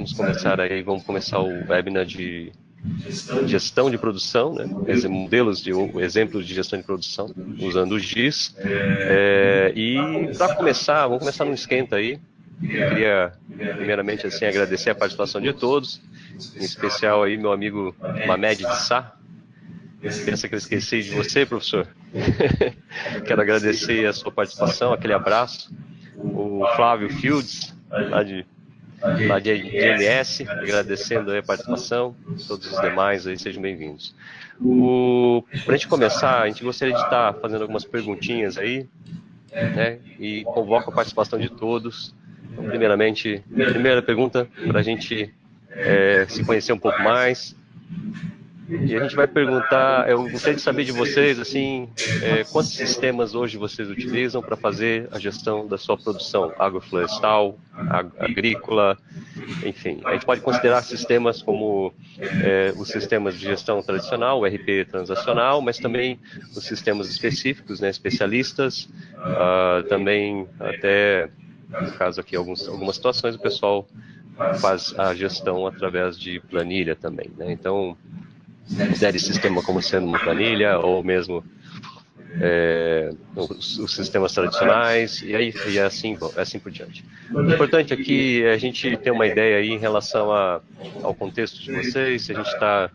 Vamos começar o webinar de gestão de produção, né? Exemplos de gestão de produção, usando o GIS. E para começar, vamos começar num esquenta aí. Eu queria, primeiramente, assim, agradecer a participação de todos, em especial aí meu amigo Mamed de Sá. Pensa que eu esqueci de você, professor? Quero agradecer a sua participação, aquele abraço. O Flávio Fields, lá de GMS, agradecendo aí a participação. Todos os demais aí, sejam bem-vindos. Para a gente começar, a gente gostaria de estar fazendo algumas perguntinhas aí, né? E convoco a participação de todos. Então, primeiramente, primeira pergunta para a gente se conhecer um pouco mais. E a gente vai perguntar, eu gostaria de saber de vocês, assim, quantos sistemas hoje vocês utilizam para fazer a gestão da sua produção agroflorestal, agrícola, enfim. A gente pode considerar sistemas como os sistemas de gestão tradicional, o RP transacional, mas também os sistemas específicos, né, especialistas, também até, no caso aqui, algumas situações, o pessoal faz a gestão através de planilha também, né? Então, considere sistema como sendo uma planilha, ou mesmo os sistemas tradicionais, e assim por diante. O importante aqui é a gente ter uma ideia aí em relação ao contexto de vocês, se a gente está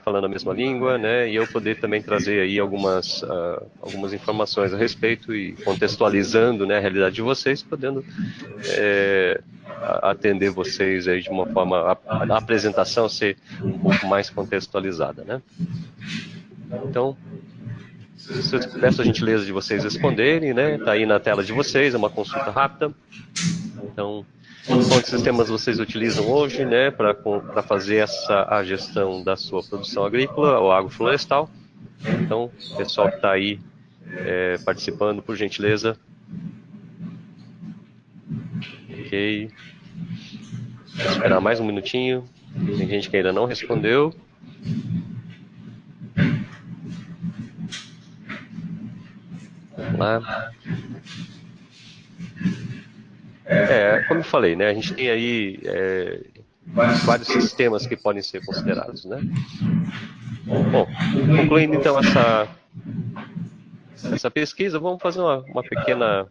falando a mesma língua, né, e eu poder também trazer aí algumas informações a respeito e contextualizando, né, a realidade de vocês, podendo atender vocês aí de uma forma, a apresentação ser um pouco mais contextualizada, né? Então, eu peço a gentileza de vocês responderem, né? Está aí na tela de vocês, é uma consulta rápida. Então, quantos sistemas vocês utilizam hoje, né, para fazer a gestão da sua produção agrícola ou agroflorestal? Então, o pessoal que está aí participando, por gentileza. Ok. Vou esperar mais um minutinho. Tem gente que ainda não respondeu. Vamos lá. Como eu falei, né, a gente tem aí vários sistemas que podem ser considerados, né? Bom, concluindo então essa pesquisa, vamos fazer uma pequena...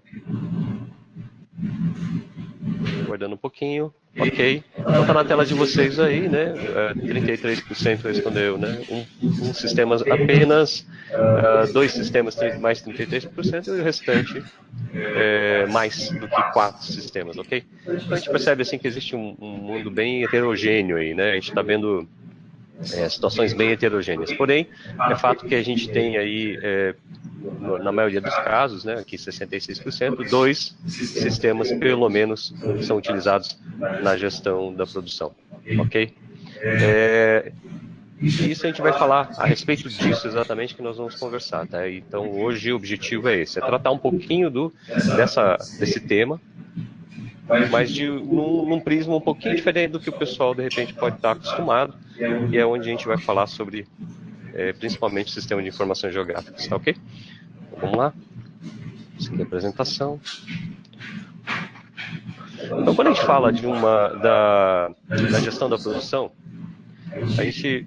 Aguardando um pouquinho. Ok. Então está na tela de vocês aí, né? 33% respondeu, né? Um sistema apenas, dois sistemas mais 33% e o restante mais do que 4 sistemas, ok? Então a gente percebe assim que existe um mundo bem heterogêneo aí, né? A gente está vendo situações bem heterogêneas. Porém, é fato que a gente tem aí, na maioria dos casos, né, aqui 66%, 2 sistemas, pelo menos, são utilizados na gestão da produção, ok? E isso a gente vai falar a respeito disso exatamente que nós vamos conversar, tá? Então, hoje o objetivo é esse, é tratar um pouquinho desse tema, mas num prisma um pouquinho diferente do que o pessoal, de repente, pode estar acostumado, e é onde a gente vai falar sobre, principalmente, o sistema de informações geográficas, tá ok? Então, vamos lá. Essa aqui é a apresentação. Então, quando a gente fala da gestão da produção, a gente...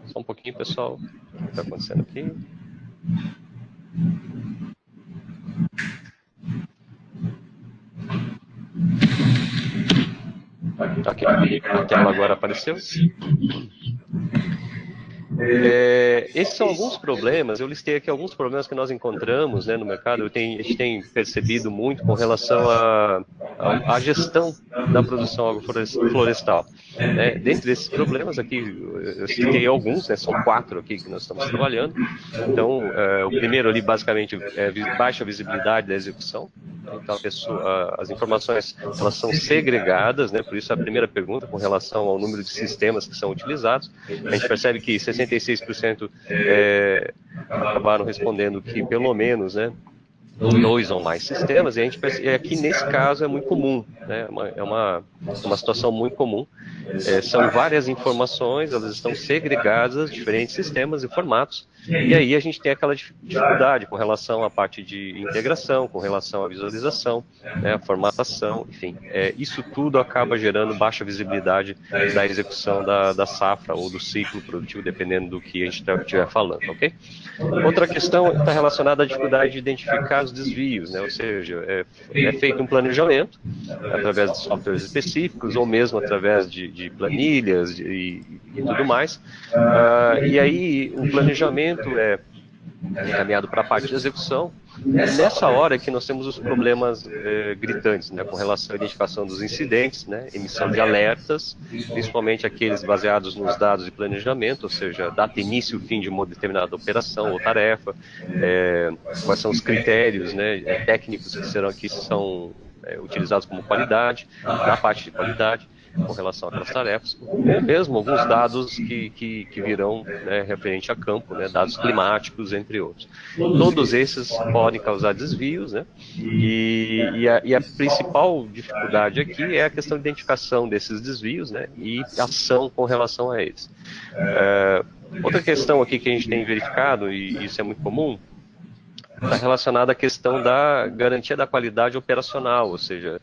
Só um pouquinho, pessoal. O que está acontecendo aqui? Ok, a tela agora apareceu. Esses são alguns problemas, eu listei aqui alguns problemas que nós encontramos, né, no mercado. A gente tem percebido muito com relação à gestão da produção agroflorestal. Dentre esses problemas aqui, eu citei alguns, né, são 4 aqui que nós estamos trabalhando. Então, o primeiro ali, basicamente, é baixa visibilidade da execução. Então, as informações, elas são segregadas, né, por isso a primeira pergunta com relação ao número de sistemas que são utilizados. A gente percebe que 66% acabaram respondendo que, pelo menos, né, dois ou mais sistemas, e a gente percebe, aqui nesse caso é muito comum, né? É uma situação muito comum. São várias informações, elas estão segregadas, diferentes sistemas e formatos, e aí a gente tem aquela dificuldade com relação à parte de integração, com relação à visualização, né, a formatação, enfim. Isso tudo acaba gerando baixa visibilidade da execução da safra ou do ciclo produtivo, dependendo do que a gente estiver falando, ok? Outra questão está relacionada à dificuldade de identificar os desvios, né? Ou seja, é feito um planejamento através de softwares específicos ou mesmo através de planilhas e tudo mais. E aí o planejamento é encaminhado para a parte de execução. Nessa hora que nós temos os problemas gritantes, né, com relação à identificação dos incidentes, né, emissão de alertas, principalmente aqueles baseados nos dados de planejamento, ou seja, data início e fim de uma determinada operação ou tarefa, quais são os critérios, né, técnicos que são utilizados como qualidade, na parte de qualidade, com relação àquelas tarefas, ou mesmo alguns dados que virão, né, referente a campo, né, dados climáticos, entre outros. Todos esses podem causar desvios, né, e a principal dificuldade aqui é a questão de identificação desses desvios, né, e ação com relação a eles. Outra questão aqui que a gente tem verificado, e isso é muito comum, está relacionada à questão da garantia da qualidade operacional, ou seja,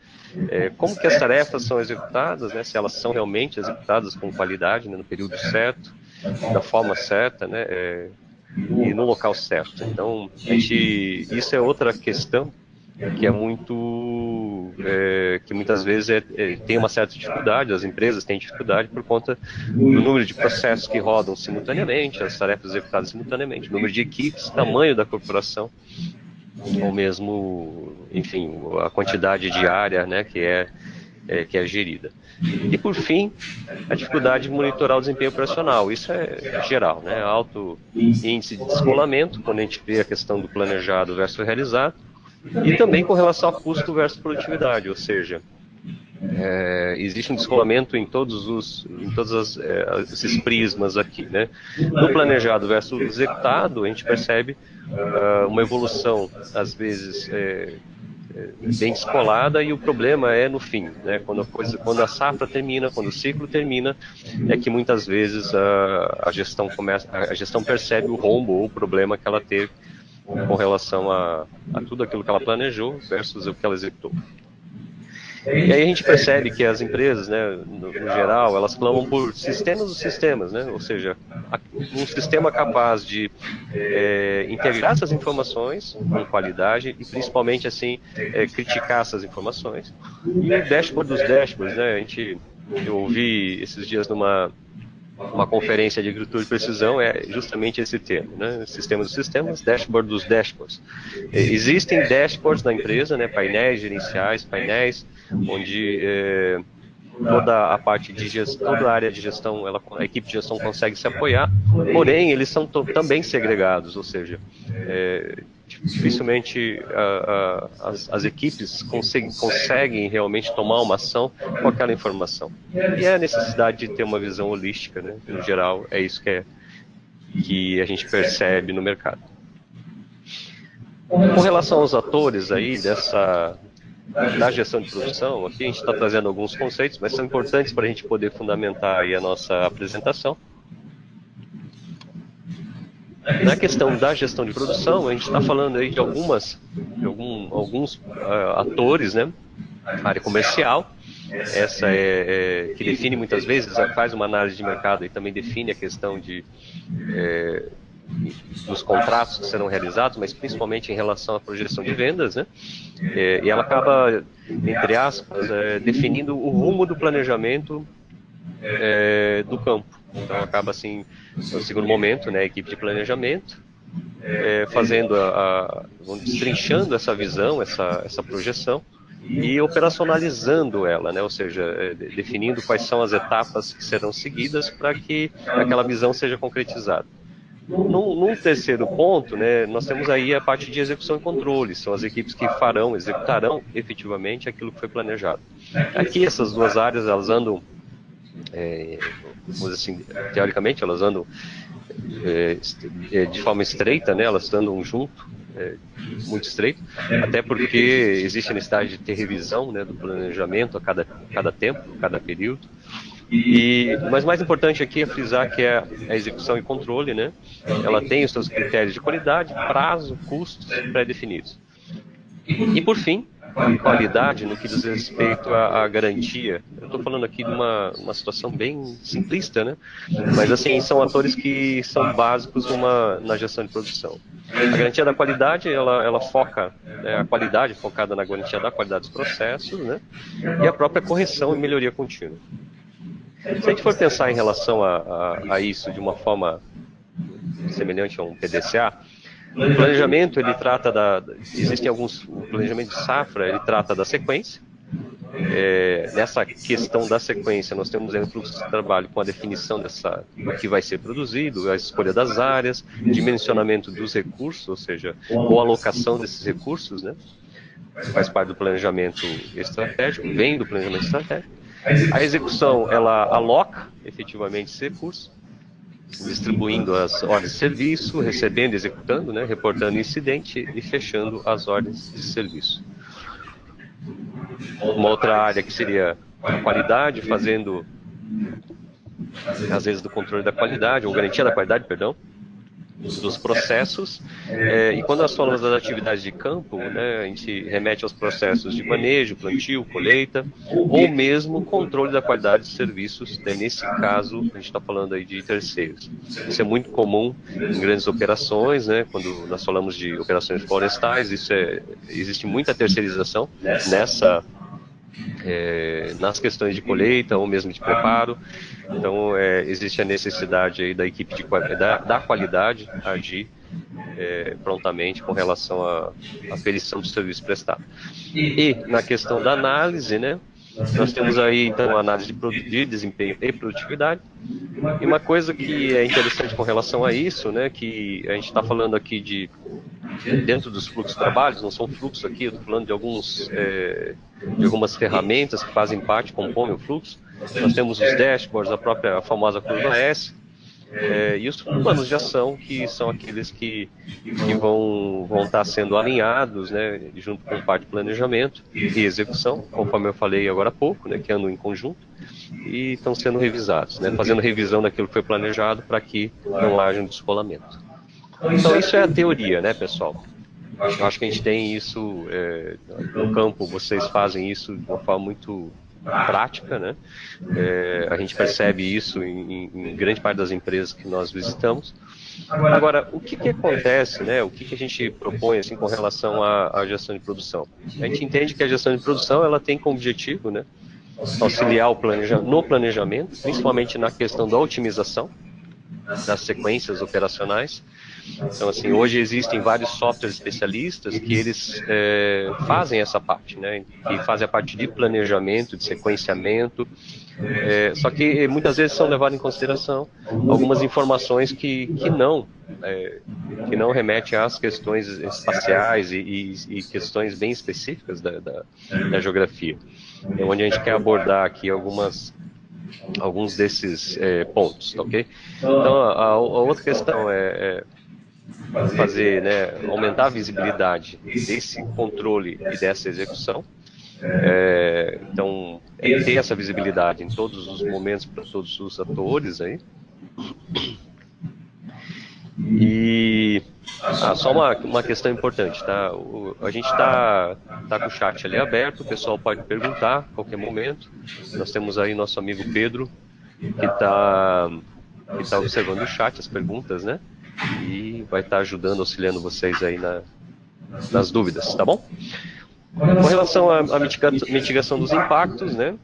como que as tarefas são executadas, né, se elas são realmente executadas com qualidade, né, no período certo, da forma certa, né, e no local certo. Então, isso é outra questão que é muito, que muitas vezes tem uma certa dificuldade, as empresas têm dificuldade por conta do número de processos que rodam simultaneamente, as tarefas executadas simultaneamente, número de equipes, tamanho da corporação, ou mesmo, enfim, a quantidade diária, né, que é gerida. E, por fim, a dificuldade de monitorar o desempenho operacional. Isso é geral, né? Alto índice de descolamento, quando a gente vê a questão do planejado versus realizado, e também com relação a custo versus produtividade, ou seja, existe um descolamento em todos esses prismas aqui, né? No planejado versus executado, a gente percebe uma evolução, às vezes, bem descolada, e o problema é no fim, né? Quando a safra termina, quando o ciclo termina, é que muitas vezes a gestão percebe o rombo ou o problema que ela teve com relação a tudo aquilo que ela planejou versus o que ela executou. E aí a gente percebe que as empresas, né, no geral, elas clamam por sistemas dos sistemas, né? Ou seja, um sistema capaz de integrar essas informações com qualidade e principalmente assim criticar essas informações. E o dashboard dos dashboards, né? Eu ouvi esses dias numa conferência de agricultura de precisão, é justamente esse termo, né? Sistema dos sistemas, dashboard dos dashboards. Existem dashboards na empresa, né? Painéis gerenciais, painéis onde toda a parte de gestão, toda a área de gestão, a equipe de gestão consegue se apoiar, porém eles são também segregados, ou seja, dificilmente as equipes conseguem realmente tomar uma ação com aquela informação. E é a necessidade de ter uma visão holística, né? No geral, é isso que a gente percebe no mercado. Com relação aos atores aí da gestão de produção, aqui a gente está trazendo alguns conceitos, mas são importantes para a gente poder fundamentar aí a nossa apresentação. Na questão da gestão de produção, a gente está falando aí de alguns atores, né? A área comercial, essa que define muitas vezes, faz uma análise de mercado e também define a questão dos contratos que serão realizados, mas principalmente em relação à projeção de vendas, né? E ela acaba, entre aspas, definindo o rumo do planejamento do campo. Então acaba assim, no segundo momento, né, a equipe de planejamento fazendo destrinchando essa visão, essa projeção e operacionalizando ela, né, ou seja, definindo quais são as etapas que serão seguidas para que aquela visão seja concretizada. Num terceiro ponto, né, nós temos aí a parte de execução e controle, são as equipes que executarão efetivamente aquilo que foi planejado. Aqui essas duas áreas, elas andam, vamos dizer assim, teoricamente, elas andam de forma estreita, né, elas andam junto, muito estreito, até porque existe a necessidade de ter revisão, né, do planejamento a cada tempo, cada período. Mas mais importante aqui é frisar que é a execução e controle, né? Ela tem os seus critérios de qualidade, prazo, custos pré-definidos. E por fim, a qualidade no que diz respeito à garantia. Eu estou falando aqui de uma situação bem simplista, né? Mas assim, são atores que são básicos na gestão de produção. A garantia da qualidade, ela foca, a qualidade focada na garantia da qualidade dos processos, né? E a própria correção e melhoria contínua. Se a gente for pensar em relação a isso de uma forma semelhante a um PDCA, o planejamento, ele trata existem alguns, o planejamento de safra, ele trata da sequência. Nessa questão da sequência, nós temos aí um fluxo de trabalho com a definição do que vai ser produzido, a escolha das áreas, dimensionamento dos recursos, ou seja, ou alocação desses recursos, né? Faz parte do planejamento estratégico, vem do planejamento estratégico. A execução, ela aloca efetivamente esse recurso, distribuindo as ordens de serviço, recebendo e executando, né, reportando incidente e fechando as ordens de serviço. Uma outra área que seria a qualidade, fazendo, às vezes, do controle da qualidade, ou garantia da qualidade, perdão, dos processos, e quando nós falamos das atividades de campo, né, a gente remete aos processos de manejo, plantio, colheita, ou mesmo controle da qualidade de serviços, né, nesse caso a gente está falando aí de terceiros. Isso é muito comum em grandes operações, né, quando nós falamos de operações florestais, existe muita terceirização nas questões de colheita ou mesmo de preparo. Então, existe a necessidade aí da equipe da qualidade agir prontamente com relação à aferição do serviço prestado. E na questão da análise, né, nós temos aí então a análise de desempenho e produtividade. E uma coisa que é interessante com relação a isso, né, que a gente está falando aqui dentro dos fluxos de trabalhos, não são fluxos aqui, eu estou falando de algumas ferramentas que fazem parte, compõem o fluxo. Nós temos os dashboards, a famosa curva S, e os planos de ação, que são aqueles que vão estar sendo alinhados, né, junto com parte de planejamento e execução, conforme eu falei agora há pouco, né, que andam em conjunto, e estão sendo revisados, né, fazendo revisão daquilo que foi planejado para que não haja um descolamento. Então isso é a teoria, né, pessoal? Eu acho que a gente tem isso no campo, vocês fazem isso de uma forma muito prática, né? A gente percebe isso em grande parte das empresas que nós visitamos. Agora, o que acontece, né? O que a gente propõe assim, com relação à gestão de produção? A gente entende que a gestão de produção ela tem como objetivo, né, auxiliar no planejamento, principalmente na questão da otimização das sequências operacionais. Então, assim, hoje existem vários softwares especialistas que eles fazem essa parte, né? Que fazem a parte de planejamento, de sequenciamento, só que muitas vezes são levadas em consideração algumas informações que não remetem às questões espaciais e questões bem específicas da geografia. É onde a gente quer abordar aqui alguns desses pontos, ok? Então, a outra questão é fazer, né, aumentar a visibilidade desse controle e dessa execução. Então, ter essa visibilidade em todos os momentos para todos os atores aí. E só uma questão importante, tá? A gente está com o chat ali aberto, o pessoal pode perguntar a qualquer momento. Nós temos aí nosso amigo Pedro, que está observando o chat, as perguntas, né? E vai estar ajudando, auxiliando vocês aí nas dúvidas, tá bom? Com relação à mitigação dos impactos, né?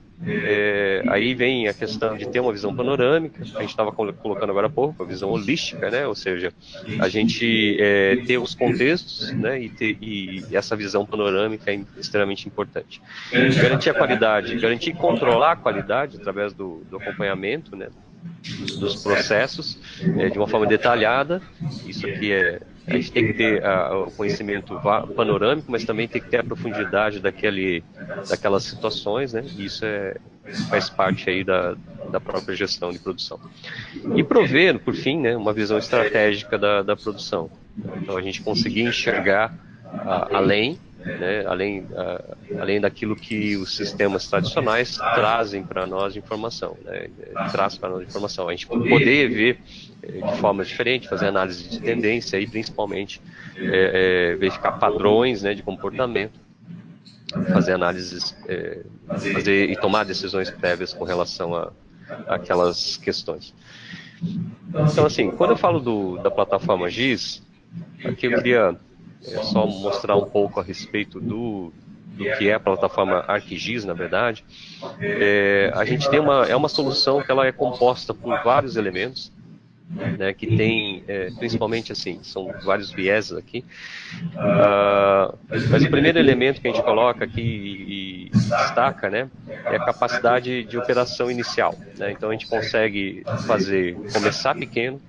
Aí vem a questão de ter uma visão panorâmica, a gente estava colocando agora há pouco, a visão holística, né? Ou seja, a gente ter os contextos, né? E essa visão panorâmica é extremamente importante. Garantir a qualidade, garantir e controlar a qualidade através do acompanhamento, né? Dos processos, de uma forma detalhada. Isso aqui a gente tem que ter o conhecimento panorâmico, mas também tem que ter a profundidade daquelas situações, né? Isso faz parte aí da própria gestão de produção. E prover, por fim, né, uma visão estratégica da produção. Então a gente conseguir enxergar além, né, além daquilo que os sistemas tradicionais trazem para nós de informação, né, traz para nós de informação. A gente poder ver de forma diferente, fazer análise de tendência e principalmente verificar padrões, né, de comportamento, fazer análises, e tomar decisões prévias com relação a aquelas questões. Então, assim, quando eu falo da plataforma GIS, aqui eu queria só mostrar um pouco a respeito do que é a plataforma ArcGIS, na verdade. A gente tem uma solução que ela é composta por vários elementos, né, que tem, principalmente assim, são vários vieses aqui, mas o primeiro elemento que a gente coloca aqui e destaca, né, é a capacidade de operação inicial, né? Então a gente consegue começar pequeno,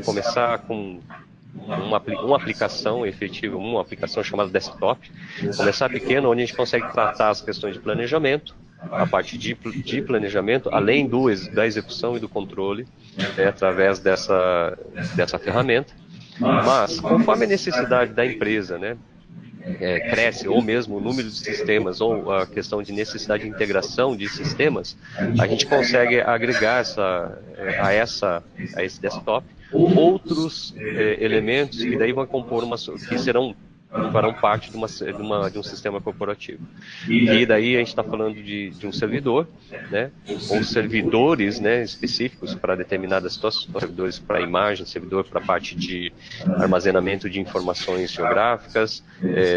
começar com uma aplicação efetiva, uma aplicação chamada desktop, começar pequeno, onde a gente consegue tratar as questões de planejamento, a parte de planejamento, além da execução e do controle, através dessa ferramenta. Mas, conforme a necessidade da empresa, né, cresce, ou mesmo o número de sistemas, ou a questão de necessidade de integração de sistemas, a gente consegue agregar a esse desktop outros elementos que daí vão compor farão parte de um sistema corporativo. E daí a gente está falando de um servidor, né, ou servidores, né, específicos para determinadas situações, servidores para imagem, servidor para a parte de armazenamento de informações geográficas,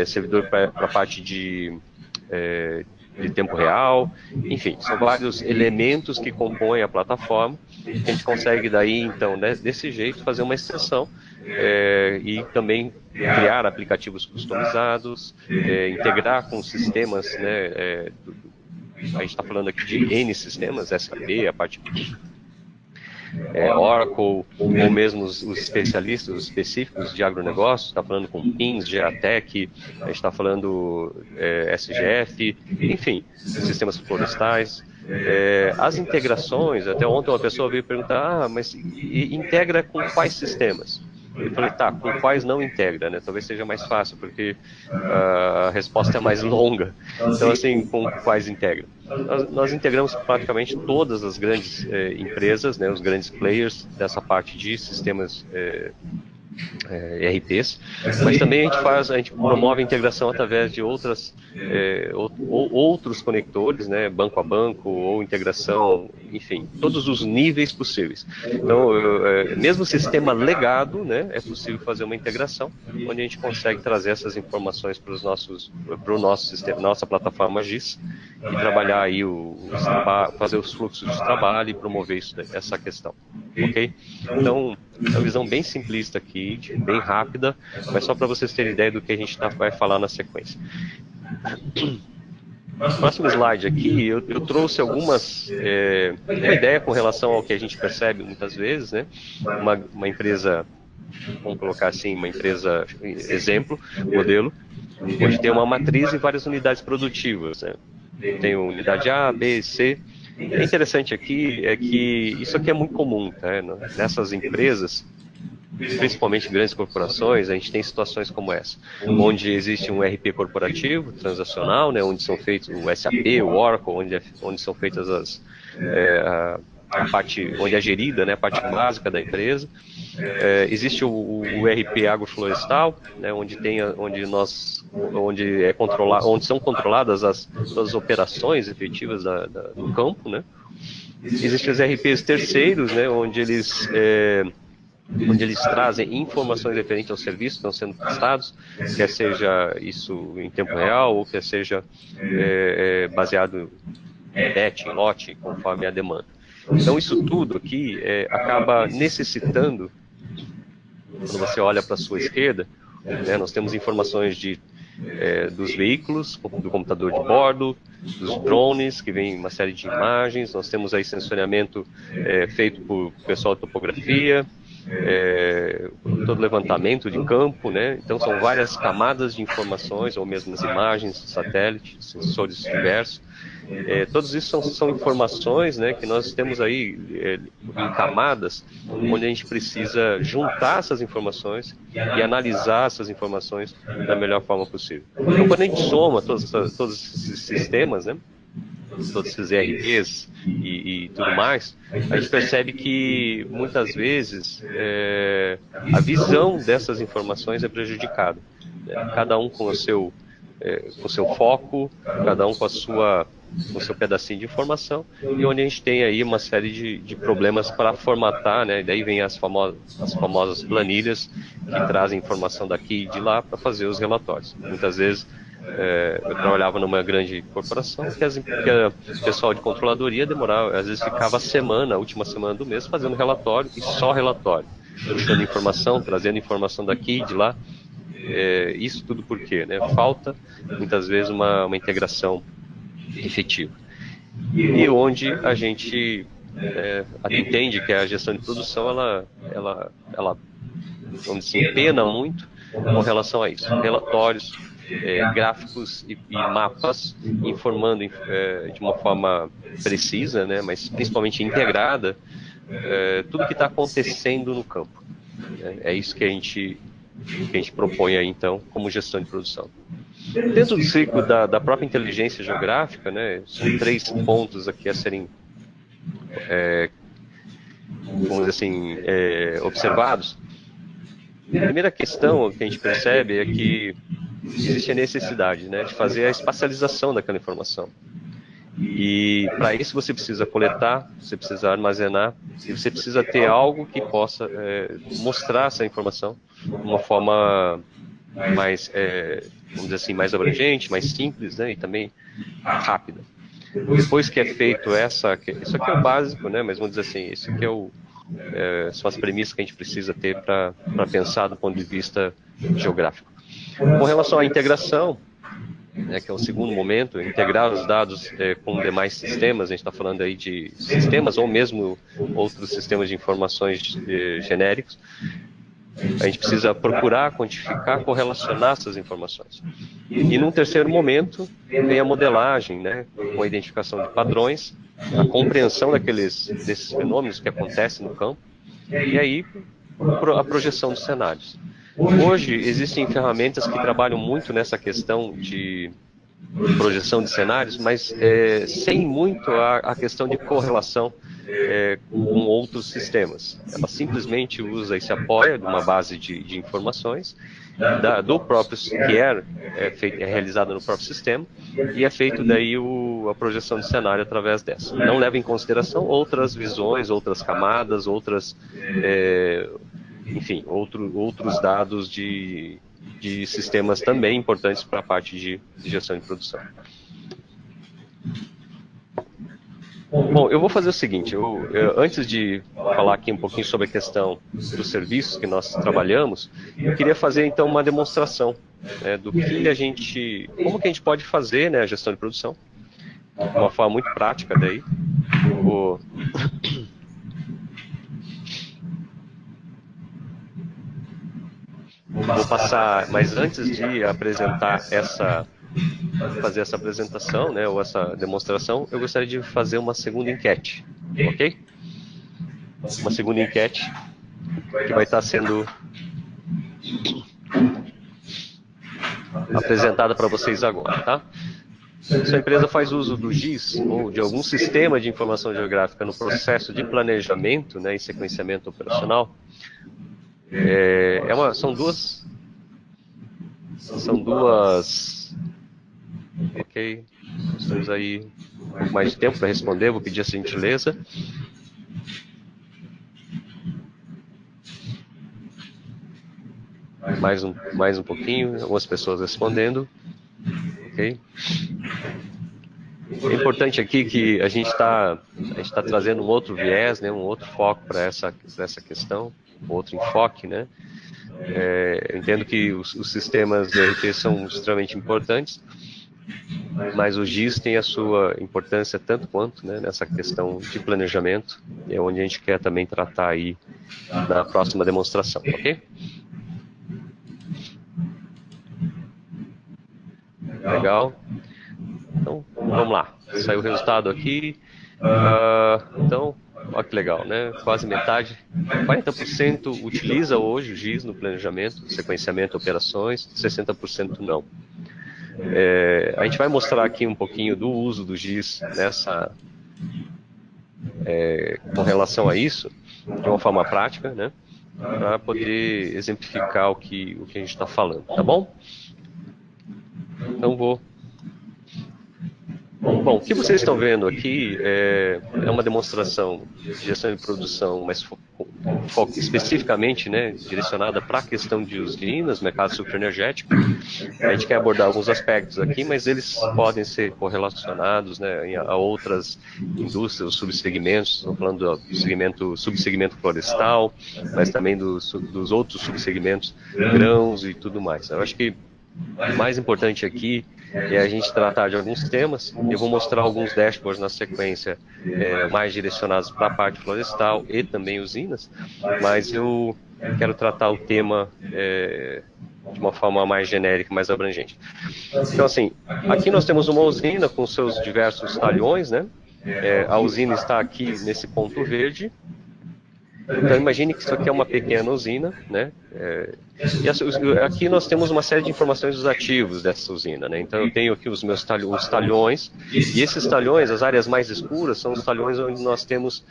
servidor para a parte de tempo real, enfim, são vários elementos que compõem a plataforma, que a gente consegue daí, então, né, desse jeito, fazer uma extensão e também criar aplicativos customizados, integrar com sistemas, né, a gente está falando aqui de N sistemas, SAP, a parte Oracle, ou mesmo os especialistas, os específicos de agronegócio, está falando com PINS, Geratec, a gente está falando SGF, enfim, sistemas florestais. As integrações, até ontem uma pessoa veio perguntar, mas integra com quais sistemas? Eu falei, tá, com quais não integra, né? Talvez seja mais fácil, porque a resposta é mais longa. Então, assim, com quais integra? Nós integramos praticamente todas as grandes empresas, né, os grandes players dessa parte de sistemas ERPs, mas também a gente promove a integração através de outros conectores, né, banco a banco, ou integração, enfim, todos os níveis possíveis. Então, mesmo sistema legado, né, é possível fazer uma integração, onde a gente consegue trazer essas informações para o nosso sistema, nossa plataforma GIS, e trabalhar aí fazer os fluxos de trabalho e promover essa questão, ok? Então, é uma visão bem simplista aqui, bem rápida, mas só para vocês terem ideia do que a gente vai falar na sequência. Próximo slide aqui, eu trouxe uma ideia com relação ao que a gente percebe muitas vezes, né? Uma empresa, vamos colocar assim, uma empresa exemplo, modelo, onde tem uma matriz e várias unidades produtivas, né? Tem unidade A, B, C. É interessante aqui que isso aqui é muito comum, tá? Nessas empresas, principalmente grandes corporações, a gente tem situações como essa, onde existe um ERP corporativo, transacional, né, onde são feitos o SAP, o Oracle, onde são feitas a parte, onde é gerida, né, a parte básica da empresa. Existe o ERP agroflorestal, né, onde são controladas todas as operações efetivas do campo, né. Existem os ERPs terceiros, né, onde eles trazem informações referentes aos serviços que estão sendo prestados, quer seja isso em tempo real, ou quer seja baseado em bet, em lote, conforme a demanda. Então, isso tudo aqui acaba necessitando, quando você olha para a sua esquerda, né, nós temos informações dos veículos, do computador de bordo, dos drones, que vem uma série de imagens, nós temos aí sensoriamento feito por pessoal de topografia, todo levantamento de campo, né? Então são várias camadas de informações, ou mesmo as imagens, satélites, sensores diversos. Todos isso são informações, né, que nós temos aí em camadas, onde a gente precisa juntar essas informações e analisar essas informações da melhor forma possível. Então, quando a gente soma todos esses sistemas, né, todos esses ERPs e tudo mais, a gente percebe que muitas vezes a visão dessas informações é prejudicada, né? Cada um com o seu foco, cada um com o seu pedacinho de informação, e onde a gente tem aí uma série de problemas para formatar, né? Daí vem as famosas planilhas que trazem informação daqui e de lá para fazer os relatórios. Muitas vezes eu trabalhava numa grande corporação que o pessoal de controladoria demorava, às vezes ficava a última semana do mês, fazendo relatório e só relatório, puxando informação, trazendo informação daqui e de lá. Isso tudo por quê, né? Falta, muitas vezes, uma integração efetiva. E onde a gente entende que a gestão de produção, ela vamos dizer, pena muito com relação a isso. Relatórios, gráficos e mapas informando de uma forma precisa, né, mas principalmente integrada, tudo que está acontecendo no campo. É isso que a gente propõe aí, então, como gestão de produção. Dentro do ciclo da própria inteligência geográfica, né, são 3 pontos aqui a serem, vamos dizer assim, observados. A primeira questão que a gente percebe é que existe a necessidade, né, de fazer a espacialização daquela informação. E para isso você precisa coletar, você precisa armazenar, e você precisa ter algo que possa mostrar essa informação de uma forma mais, vamos dizer assim, mais abrangente, mais simples, né, e também rápida. Depois que é feito isso aqui é o básico, né, mas vamos dizer assim, isso aqui são as premissas que a gente precisa ter para pensar do ponto de vista geográfico. Com relação à integração, que é o segundo momento, integrar os dados com demais sistemas, a gente está falando aí de sistemas ou mesmo outros sistemas de informações genéricos. A gente precisa procurar, quantificar, correlacionar essas informações. E num terceiro momento, vem a modelagem, né, com a identificação de padrões, a compreensão desses fenômenos que acontecem no campo, e aí a projeção dos cenários. Hoje, existem ferramentas que trabalham muito nessa questão de projeção de cenários, mas sem muito a questão de correlação com outros sistemas. Ela simplesmente usa e se apoia de uma base de informações do próprio, que é realizada no próprio sistema, e é feito daí a projeção de cenário através dessa. Não leva em consideração outras visões, outras camadas, enfim, outros dados de sistemas também importantes para a parte de gestão de produção. Bom, eu vou fazer o seguinte, antes de falar aqui um pouquinho sobre a questão dos serviços que nós trabalhamos, eu queria fazer então uma demonstração do que como que a gente pode fazer, né, a gestão de produção, de uma forma muito prática daí. Vou passar, mas antes de apresentar fazer essa apresentação, né, ou essa demonstração, eu gostaria de fazer uma segunda enquete, ok? Uma segunda enquete que vai estar sendo apresentada para vocês agora, tá? Se a empresa faz uso do GIS ou de algum sistema de informação geográfica no processo de planejamento, né, e sequenciamento operacional, são duas, ok, nós temos aí um pouco mais de tempo para responder, vou pedir essa gentileza. Mais um pouquinho, algumas pessoas respondendo, ok. É importante aqui que a gente está trazendo um outro viés, né, um outro foco para essa questão, outro enfoque, né. Eu entendo que os sistemas de ERP são extremamente importantes, mas o GIS tem a sua importância tanto quanto, né, nessa questão de planejamento, é onde a gente quer também tratar aí na próxima demonstração, ok? Legal. Então, vamos lá. Saiu o resultado aqui. Então, olha que legal, né? Quase metade, 40% utiliza hoje o GIS no planejamento, sequenciamento, operações, 60% não. A gente vai mostrar aqui um pouquinho do uso do GIS com relação a isso, de uma forma prática, né? Para poder exemplificar o que a gente está falando, tá bom? Então Bom, o que vocês estão vendo aqui é uma demonstração de gestão de produção, mas especificamente, né, direcionada para a questão de usinas, mercado superenergético. A gente quer abordar alguns aspectos aqui, mas eles podem ser correlacionados, né, a outras indústrias, subsegmentos. Estou falando do subsegmento florestal, mas também dos outros subsegmentos, grãos e tudo mais. Eu acho que o mais importante aqui é a gente tratar de alguns temas. Eu vou mostrar alguns dashboards na sequência, mais direcionados para a parte florestal e também usinas, mas eu quero tratar o tema de uma forma mais genérica, mais abrangente. Então, assim, aqui nós temos uma usina com seus diversos talhões, né? A usina está aqui nesse ponto verde. Então, imagine que isso aqui é uma pequena usina, né? E aqui nós temos uma série de informações dos ativos dessa usina, né? Então, eu tenho aqui os meus talhões, e esses talhões, as áreas mais escuras, são os talhões onde nós temos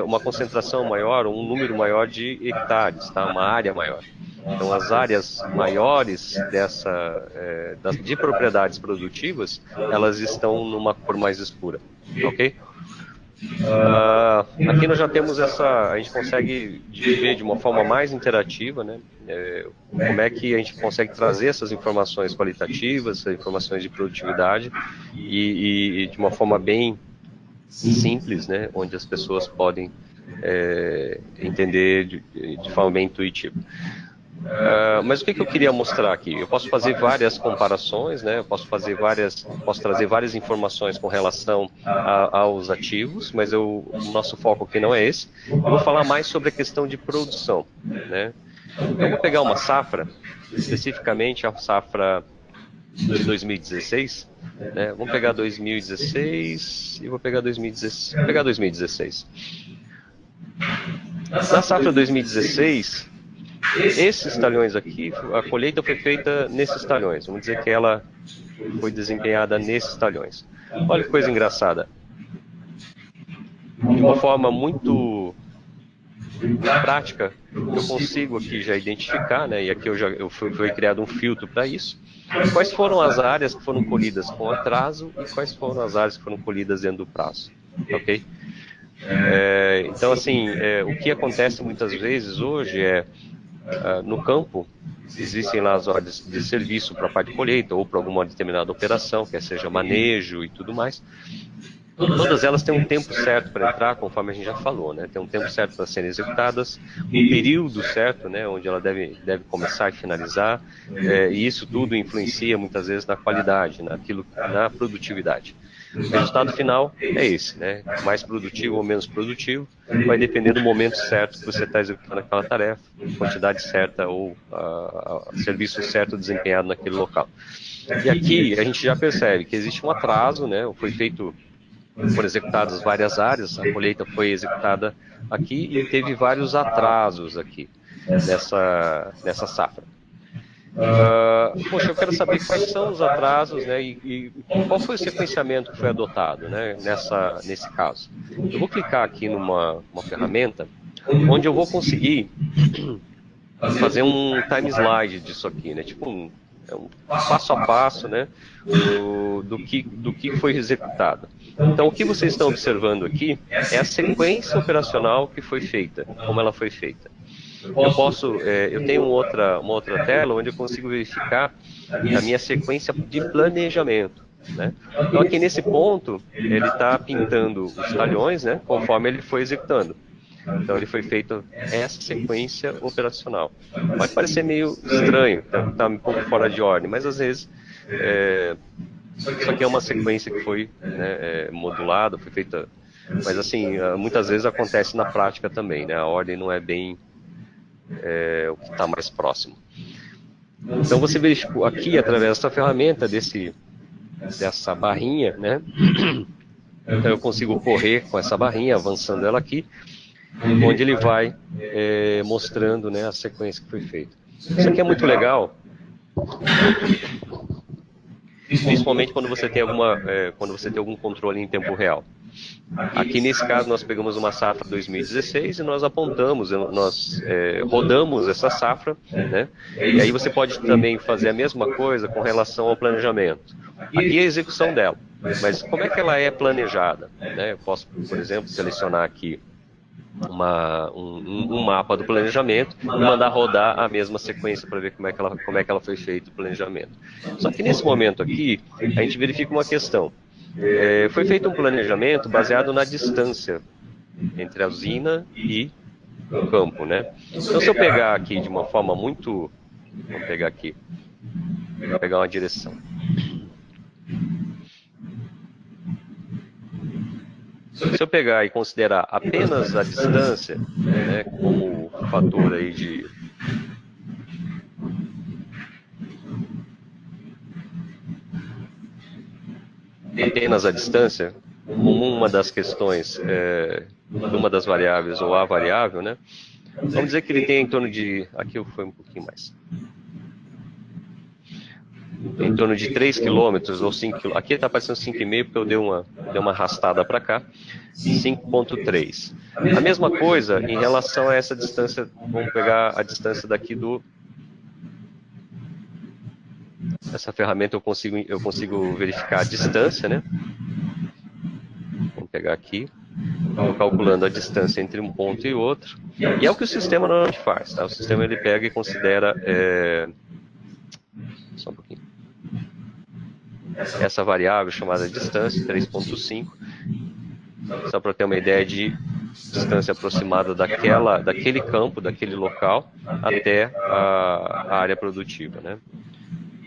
uma concentração maior, um número maior de hectares, tá? Uma área maior. Então, as áreas maiores de propriedades produtivas, elas estão numa cor mais escura, ok? Aqui nós já temos a gente consegue ver de uma forma mais interativa, né, como é que a gente consegue trazer essas informações qualitativas, essas informações de produtividade e de uma forma bem simples, né, onde as pessoas podem entender de forma bem intuitiva. Mas o que eu queria mostrar aqui? Eu posso fazer várias comparações, né? Eu posso trazer várias informações com relação aos ativos, mas o nosso foco aqui não é esse. Eu vou falar mais sobre a questão de produção, né? Eu vou pegar uma safra, especificamente a safra de 2016, né? Vamos pegar 2016 e vou pegar 2016. Vou pegar 2016. Na safra 2016, esses talhões aqui, a colheita foi feita nesses talhões. Vamos dizer que ela foi desempenhada nesses talhões. Olha que coisa engraçada. De uma forma muito prática, eu consigo aqui já identificar, né, e aqui foi criado um filtro para isso, quais foram as áreas que foram colhidas com atraso e quais foram as áreas que foram colhidas dentro do prazo, ok? Então, assim, o que acontece muitas vezes hoje no campo, existem lá as ordens de serviço para a parte de colheita ou para alguma determinada operação, quer seja manejo e tudo mais. Todas elas têm um tempo certo para entrar, conforme a gente já falou, né? Tem um tempo certo para serem executadas, um período certo, né, onde ela deve começar e finalizar, e isso tudo influencia muitas vezes na qualidade, na produtividade. O resultado final é esse, né? Mais produtivo ou menos produtivo, vai depender do momento certo que você está executando aquela tarefa, quantidade certa ou serviço certo desempenhado naquele local. E aqui a gente já percebe que existe um atraso, né? Foram executadas várias áreas, a colheita foi executada aqui e teve vários atrasos aqui nessa safra. Poxa, eu quero saber quais são os atrasos, né, e qual foi o sequenciamento que foi adotado, né, nesse caso. Eu vou clicar aqui numa ferramenta onde eu vou conseguir fazer um time slide disso aqui, né, tipo um passo a passo, né, do que foi executado. Então, o que vocês estão observando aqui é a sequência operacional que foi feita, como ela foi feita. Eu tenho uma outra tela onde eu consigo verificar a minha sequência de planejamento, né? Então, aqui nesse ponto, ele está pintando os talhões, né, conforme ele foi executando. Então, ele foi feito essa sequência operacional. Pode parecer meio estranho, está um pouco fora de ordem, mas às vezes Só que é uma sequência que foi, né, modulada, foi feita, mas assim, muitas vezes acontece na prática também, né? A ordem não é bem o que está mais próximo. Então você verificou aqui, através dessa ferramenta, dessa barrinha, né? Então eu consigo correr com essa barrinha, avançando ela aqui, onde ele vai mostrando, né, a sequência que foi feita. Isso aqui é muito legal, principalmente quando você tem algum controle em tempo real. Aqui nesse caso nós pegamos uma safra 2016 e nós apontamos, nós rodamos essa safra, né? E aí você pode também fazer a mesma coisa com relação ao planejamento. Aqui é a execução dela, mas como é que ela é planejada, né? Eu posso, por exemplo, selecionar aqui um mapa do planejamento e mandar rodar a mesma sequência para ver como é que ela foi feita o planejamento. Só que nesse momento aqui, a gente verifica uma questão. Foi feito um planejamento baseado na distância entre a usina e o campo, né? Então, se eu pegar aqui de uma forma muito... Vamos pegar aqui. Vou pegar uma direção. Se eu pegar e considerar apenas a distância, né, como fator aí de... Apenas a distância, como uma das questões, uma das variáveis ou a variável, né? Vamos dizer que ele tem em torno de... Aqui foi um pouquinho mais. Em torno de 3 km ou 5 km. Aqui está aparecendo 5,5 porque eu dei uma arrastada para cá. 5,3. A mesma coisa em relação a essa distância. Vamos pegar a distância daqui do... Essa ferramenta eu consigo verificar a distância, né? Vamos pegar aqui. Estou calculando a distância entre um ponto e outro. E é o que o sistema normalmente faz, tá? O sistema ele pega e considera... Só um pouquinho. Essa variável chamada distância, 3,5. Só para ter uma ideia de distância aproximada daquele campo, daquele local, até a área produtiva, né?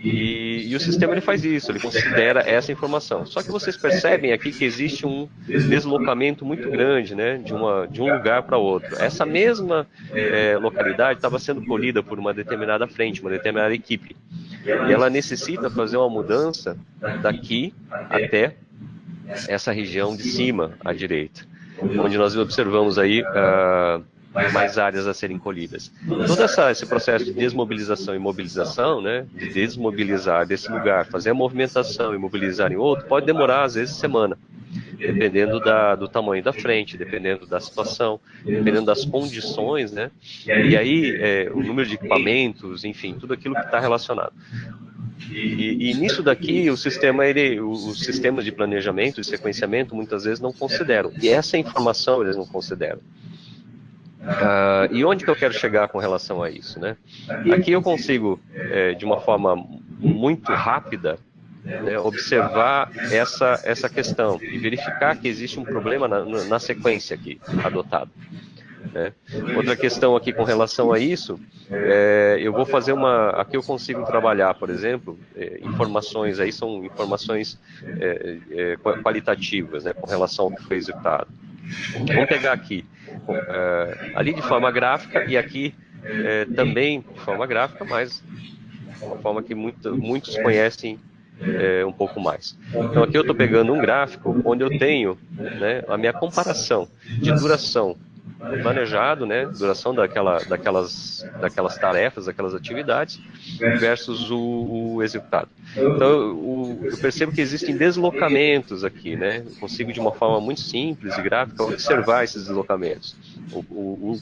E o sistema ele faz isso, ele considera essa informação. Só que vocês percebem aqui que existe um deslocamento muito grande, né, de um lugar para outro. Essa mesma localidade estava sendo colhida por uma determinada frente, uma determinada equipe. E ela necessita fazer uma mudança daqui até essa região de cima, à direita, onde nós observamos aí... mais áreas a serem colhidas. Todo esse processo de desmobilização e mobilização, né, de desmobilizar desse lugar, fazer a movimentação e mobilizar em outro, pode demorar às vezes semana, dependendo do tamanho da frente, dependendo da situação, dependendo das condições, né, e aí o número de equipamentos, enfim, tudo aquilo que está relacionado. E nisso daqui, os sistemas de planejamento e sequenciamento muitas vezes não consideram, e essa informação eles não consideram. E onde que eu quero chegar com relação a isso, né? Aqui eu consigo, de uma forma muito rápida, né, observar essa questão e verificar que existe um problema na sequência aqui adotada. Né? Outra questão aqui com relação a isso, eu vou fazer aqui eu consigo trabalhar, por exemplo, informações, aí são informações qualitativas, né, com relação ao que foi executado. Vamos pegar aqui, ali de forma gráfica e aqui também de forma gráfica, mas uma forma que muitos conhecem um pouco mais. Então aqui eu estou pegando um gráfico onde eu tenho, né, a minha comparação de duração planejado, né, duração daquelas tarefas, daquelas atividades, versus o executado. Então, eu percebo que existem deslocamentos aqui, né, eu consigo de uma forma muito simples e gráfica observar esses deslocamentos. O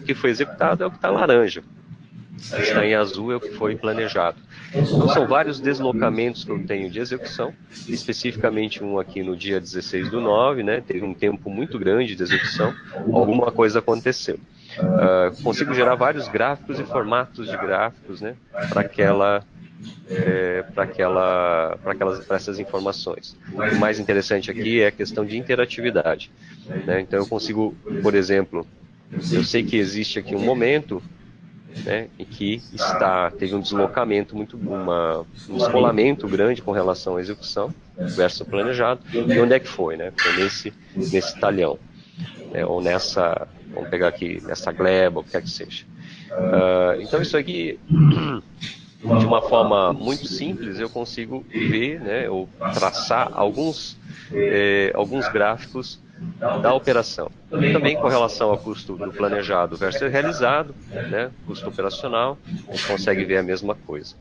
que foi executado é o que está laranja, o que está em azul é o que foi planejado. Então, são vários deslocamentos que eu tenho de execução, especificamente um aqui no dia 16/9, né, teve um tempo muito grande de execução, alguma coisa aconteceu. Consigo gerar vários gráficos e formatos de gráficos, né, para essas informações. O mais interessante aqui é a questão de interatividade, né? Então eu consigo, por exemplo, eu sei que existe aqui um momento né, e que teve um deslocamento um descolamento grande com relação à execução versus o planejado. E onde é que foi, né? Foi nesse talhão, né, ou vamos pegar aqui, nessa gleba, o que quer que seja. Então isso aqui, de uma forma muito simples, eu consigo ver, né, ou traçar alguns gráficos da operação. Também com relação ao custo do planejado versus realizado, né, custo operacional, a gente consegue ver a mesma coisa.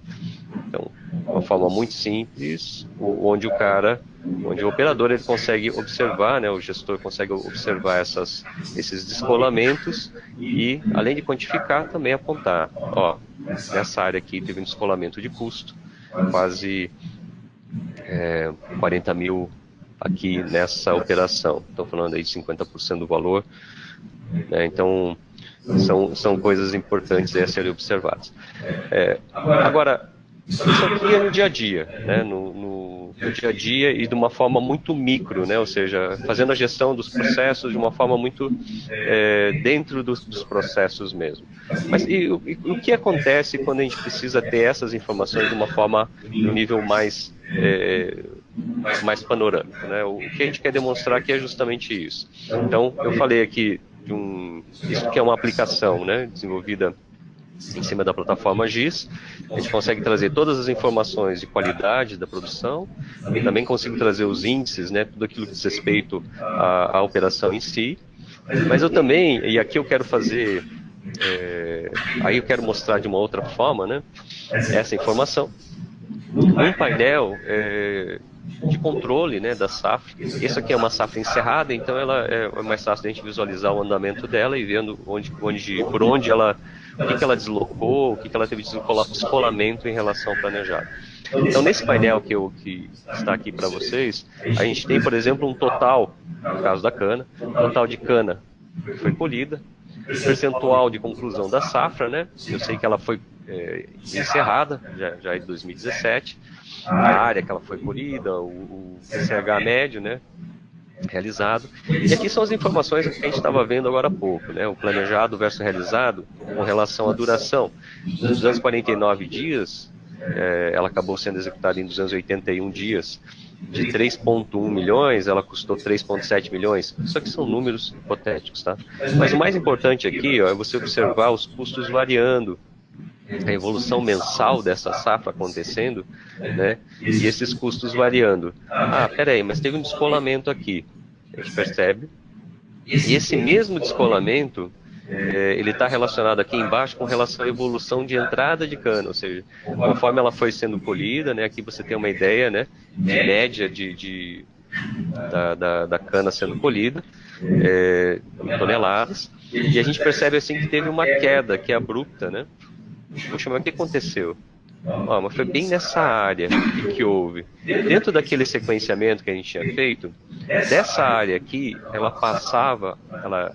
Então, uma forma muito simples, onde o operador ele consegue observar, né, o gestor consegue observar esses descolamentos e, além de quantificar, também apontar. Ó, nessa área aqui teve um descolamento de custo, quase 40 mil aqui nessa operação. Estou falando aí de 50% do valor, né, então são coisas importantes a serem observadas. Agora, isso aqui é no dia a dia, né, no dia a dia e de uma forma muito micro, né, ou seja, fazendo a gestão dos processos de uma forma muito dentro dos processos mesmo. Mas o que acontece quando a gente precisa ter essas informações de uma forma, de um nível mais panorâmico, né? O que a gente quer demonstrar aqui é justamente isso. Então, eu falei aqui isso que é uma aplicação, né, desenvolvida em cima da plataforma GIS. A gente consegue trazer todas as informações de qualidade da produção e também consigo trazer os índices, né, tudo aquilo que diz respeito à operação em si. Mas eu também, e aqui eu quero fazer, aí eu quero mostrar de uma outra forma, né, essa informação. Um painel de controle, né, da safra. Isso aqui é uma safra encerrada, então ela é mais fácil a gente visualizar o andamento dela e vendo o que ela deslocou, o que ela teve de descolamento em relação ao planejado. Então, nesse painel que está aqui para vocês, a gente tem, por exemplo, um total, no caso da cana, total de cana que foi colhida, percentual de conclusão da safra, né? Eu sei que ela foi encerrada, já em 2017, a área que ela foi colhida, o CH médio, né, realizado. E aqui são as informações que a gente estava vendo agora há pouco, né, o planejado versus realizado com relação à duração. Dos 249 dias, ela acabou sendo executada em 281 dias. De 3,1 milhões, ela custou 3,7 milhões. Isso aqui são números hipotéticos, tá? Mas o mais importante aqui, ó, é você observar os custos variando, a evolução mensal dessa safra acontecendo, né? E esses custos variando. Peraí, mas teve um descolamento aqui. A gente percebe. E esse mesmo descolamento, ele está relacionado aqui embaixo com relação à evolução de entrada de cana, ou seja, conforme ela foi sendo colhida, né? Aqui você tem uma ideia, né, de média da cana sendo colhida, em toneladas. E a gente percebe assim que teve uma queda que é abrupta, né? Puxa, mas o que aconteceu? Mas foi bem nessa área que houve. Dentro daquele sequenciamento que a gente tinha feito, dessa área aqui, ela passava,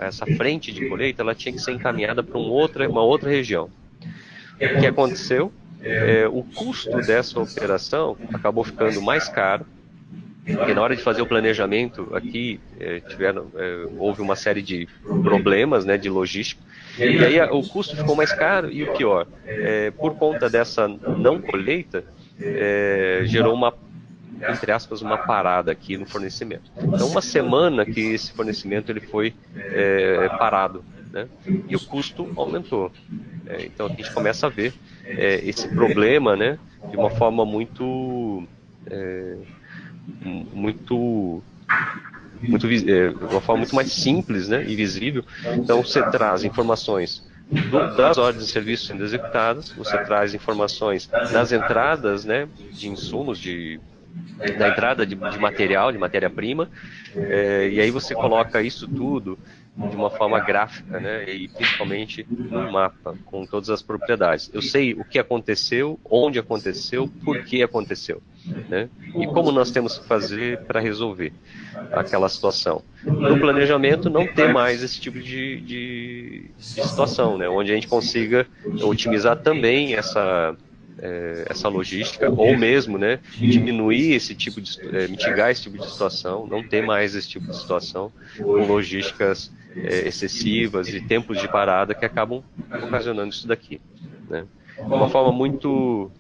essa frente de colheita, ela tinha que ser encaminhada para uma outra região. O que aconteceu? O custo dessa operação acabou ficando mais caro, porque na hora de fazer o planejamento aqui, houve uma série de problemas, né, de logística, e aí o custo ficou mais caro e o pior, por conta dessa não colheita, gerou entre aspas, uma parada aqui no fornecimento. Então, uma semana que esse fornecimento ele foi parado, né, e o custo aumentou. Então, a gente começa a ver esse problema, né, de uma forma de uma forma muito mais simples, né, e visível. Então você traz informações das ordens de serviço sendo executadas, você traz informações das entradas, né, de insumos, da entrada de material, de matéria-prima, e aí você coloca isso tudo de uma forma gráfica, né, e principalmente num mapa, com todas as propriedades. Eu sei o que aconteceu, onde aconteceu, por que aconteceu, né, e como nós temos que fazer para resolver aquela situação. No planejamento, não ter mais esse tipo de situação, né, onde a gente consiga otimizar também essa logística, ou mesmo, né, diminuir esse tipo de, mitigar esse tipo de situação, não ter mais esse tipo de situação com logísticas excessivas e tempos de parada que acabam ocasionando isso daqui, né? De uma forma muito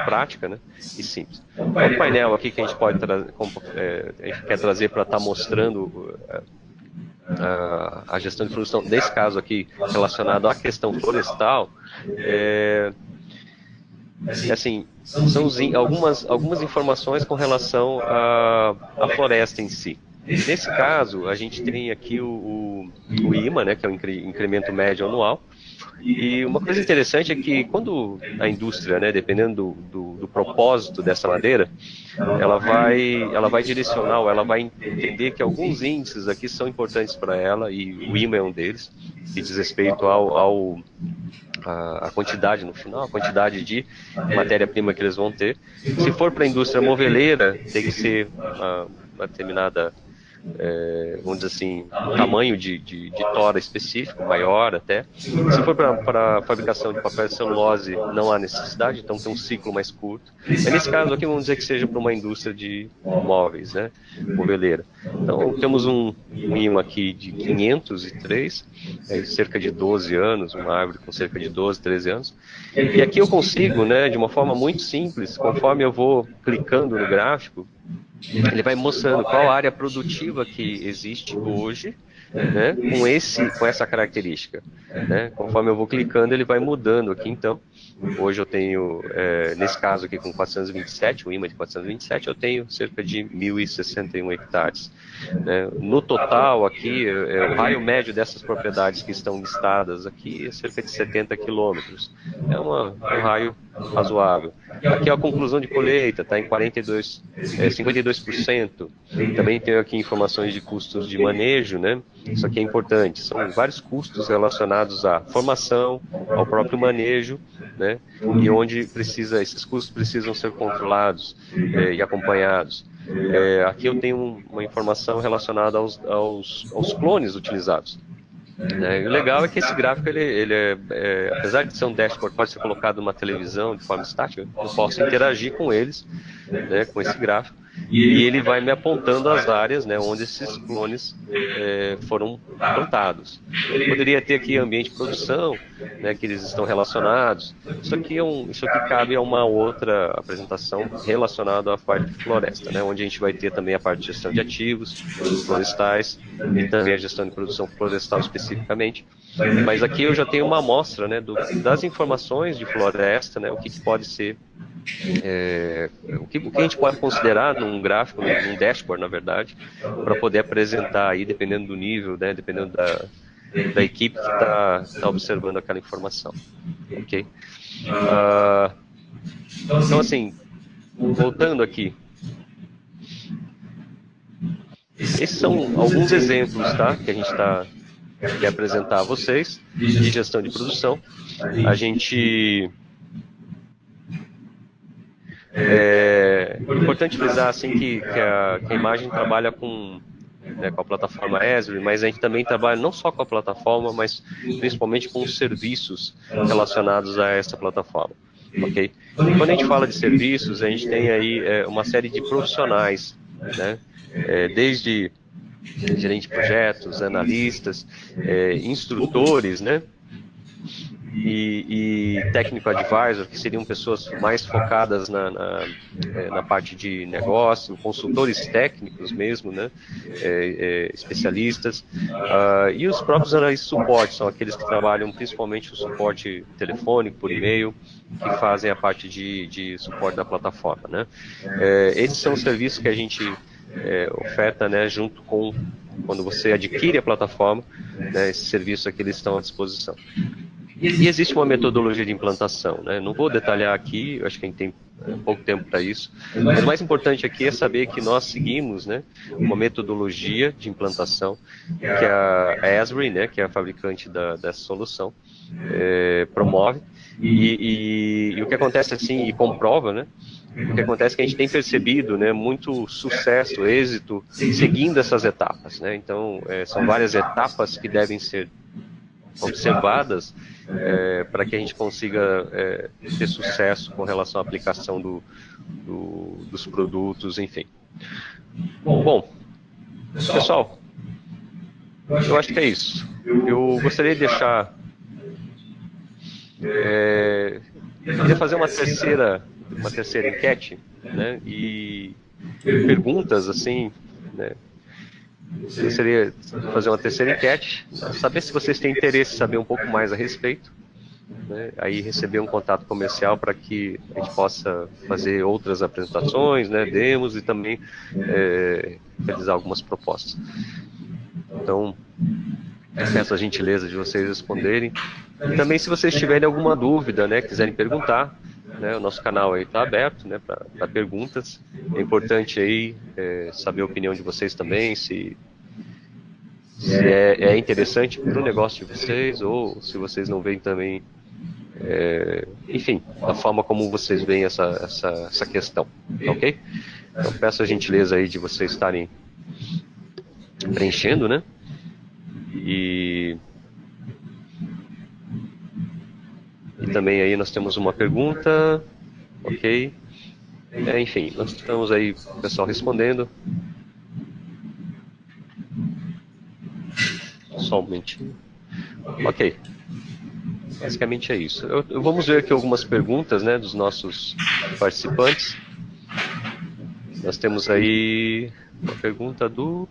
prática, né, e simples. O painel aqui que a gente pode a gente quer trazer para estar mostrando a gestão de produção, nesse caso aqui relacionado à questão florestal, assim, são algumas informações com relação à floresta em si. Nesse caso, a gente tem aqui o IMA, né, que é o incremento médio anual. E uma coisa interessante é que quando a indústria, né, dependendo do propósito dessa madeira, ela vai direcionar, ou ela vai entender que alguns índices aqui são importantes para ela, e o IMA é um deles, que diz respeito a quantidade no final, a quantidade de matéria-prima que eles vão ter. Se for para a indústria moveleira, tem que ser uma determinada, vamos dizer assim, tamanho de tora específico, maior até. Se for para a fabricação de papel de celulose, não há necessidade, então tem um ciclo mais curto. Nesse caso aqui, vamos dizer que seja para uma indústria de móveis, né, moveleira. Então, temos um ímã aqui de 503, cerca de 12 anos, uma árvore com cerca de 12, 13 anos. E aqui eu consigo, né, de uma forma muito simples, conforme eu vou clicando no gráfico, ele vai mostrando qual área produtiva que existe hoje, né, com essa característica, né? Conforme eu vou clicando, ele vai mudando aqui. Então, hoje eu tenho, nesse caso aqui com 427, o IMA de 427, eu tenho cerca de 1.061 hectares. Né? No total aqui, o raio médio dessas propriedades que estão listadas aqui é cerca de 70 quilômetros. É um raio razoável. Aqui é a conclusão de colheita, está em 52%. Também tenho aqui informações de custos de manejo, né? Isso aqui é importante. São vários custos relacionados à formação, ao próprio manejo, né? E onde esses custos precisam ser controlados e acompanhados. Aqui eu tenho uma informação relacionada aos clones utilizados. E o legal é que esse gráfico, apesar de ser um dashboard, pode ser colocado numa televisão de forma estática, eu posso interagir com eles, né, com esse gráfico, e ele vai me apontando as áreas, né, onde esses clones foram plantados. Eu poderia ter aqui ambiente de produção, né, que eles estão relacionados. Isso aqui cabe a uma outra apresentação relacionada à parte de floresta, né, onde a gente vai ter também a parte de gestão de ativos florestais e também a gestão de produção florestal especificamente. Mas aqui eu já tenho uma amostra, né, das informações de floresta, né, o que pode ser, o que a gente pode considerar num gráfico, num dashboard, na verdade, para poder apresentar aí, dependendo do nível, né, dependendo da equipe que está observando aquela informação. Ok? Então, assim, voltando aqui, esses são alguns exemplos, tá, que a gente quer apresentar a vocês de gestão de produção. A gente é importante frisar assim que a imagem trabalha com a plataforma Esri, mas a gente também trabalha não só com a plataforma, mas principalmente com os serviços relacionados a essa plataforma. Ok? Quando a gente fala de serviços, a gente tem aí uma série de profissionais, né? Desde gerente de projetos, analistas, instrutores, né? E técnico advisor, que seriam pessoas mais focadas na parte de negócio, consultores técnicos mesmo, né? Especialistas, e os próprios analistas de suporte, são aqueles que trabalham principalmente o suporte telefônico, por e-mail, que fazem a parte de suporte da plataforma, né? Esses são os serviços que a gente oferta, né, junto com, quando você adquire a plataforma, né, esses serviços aqui eles estão à disposição. E existe uma metodologia de implantação, né? Não vou detalhar aqui, eu acho que a gente tem pouco tempo para isso, mas o mais importante aqui é saber que nós seguimos, né, uma metodologia de implantação que a Esri, né, que é a fabricante dessa solução, promove, e o que acontece assim, e comprova, né, o que acontece é que a gente tem percebido, né, muito sucesso, êxito, seguindo essas etapas, né? Então, são várias etapas que devem ser observadas para que a gente consiga ter sucesso com relação à aplicação dos produtos, enfim. Bom, pessoal, eu acho que é isso. Eu gostaria de deixar... queria fazer uma terceira enquete, né, e perguntas, assim, né. Eu gostaria de fazer uma terceira enquete, saber se vocês têm interesse em saber um pouco mais a respeito, né, aí receber um contato comercial para que a gente possa fazer outras apresentações, né, demos e também realizar algumas propostas. Então, peço a gentileza de vocês responderem. E também, se vocês tiverem alguma dúvida, né, quiserem perguntar, né, o nosso canal aí está aberto, né, para perguntas. É importante aí saber a opinião de vocês também, se é interessante para o negócio de vocês, ou se vocês não veem também, enfim, da forma como vocês veem essa questão, ok? Então, peço a gentileza aí de vocês estarem preenchendo, né? E também aí nós temos uma pergunta, ok? Enfim, nós estamos aí, o pessoal respondendo. Só um momentinho. Ok. Basicamente é isso. Vamos ver aqui algumas perguntas, né, dos nossos participantes. Nós temos aí uma pergunta do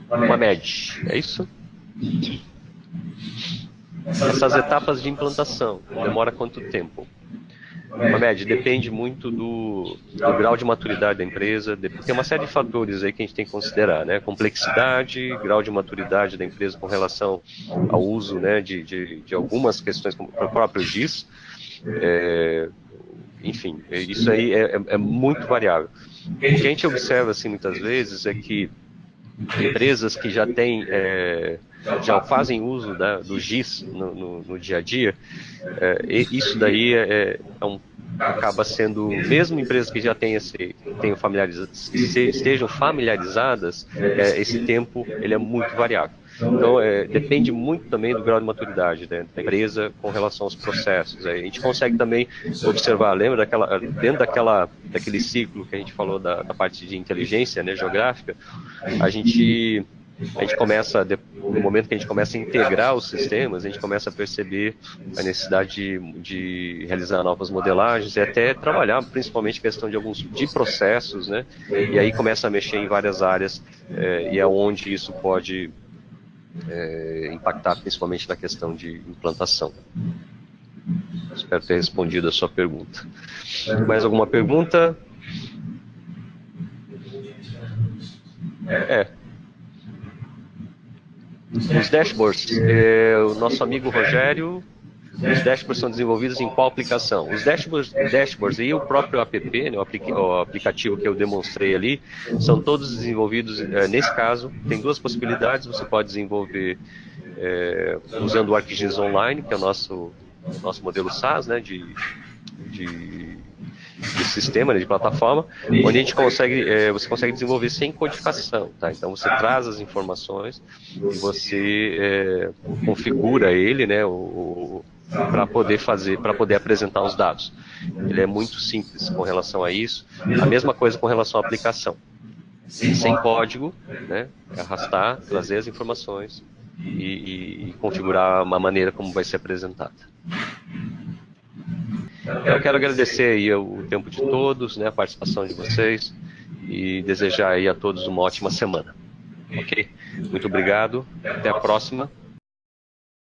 Mamed, é isso? Essas etapas de implantação, demora quanto tempo? Mamed, depende muito do grau de maturidade da empresa, tem uma série de fatores aí que a gente tem que considerar, né? Complexidade, grau de maturidade da empresa com relação ao uso, né, de algumas questões, como o próprio GIS, enfim, isso aí é muito variável. O que a gente observa, assim, muitas vezes, é que empresas que já têm, já fazem uso do GIS no dia a dia, isso daí acaba sendo, mesmo empresas que já estejam familiarizadas, esse tempo ele é muito variável. Então, depende muito também do grau de maturidade, né, da empresa com relação aos processos. A gente consegue também observar, lembra dentro daquele ciclo que a gente falou da parte de inteligência, né, geográfica, a gente começa, no momento que a gente começa a integrar os sistemas, a gente começa a perceber a necessidade de realizar novas modelagens e até trabalhar principalmente a questão de processos, né, e aí começa a mexer em várias áreas, e é onde isso pode impactar principalmente na questão de implantação. Espero ter respondido a sua pergunta. Mais alguma pergunta? Os dashboards, o nosso amigo Rogério, os dashboards são desenvolvidos em qual aplicação? Os dashboards e o próprio app, né, o aplicativo que eu demonstrei ali, são todos desenvolvidos, nesse caso, tem duas possibilidades. Você pode desenvolver usando o ArcGIS Online, que é o nosso modelo SaaS, né, de sistema, né, de plataforma, onde você consegue desenvolver sem codificação, tá? Então você traz as informações e você configura ele, né, para poder apresentar os dados. Ele é muito simples com relação a isso. A mesma coisa com relação à aplicação. Sem código, né, arrastar, trazer as informações e configurar uma maneira como vai ser apresentada. Eu quero agradecer aí o tempo de todos, né, a participação de vocês, e desejar aí a todos uma ótima semana. Ok? Muito obrigado. Até a próxima.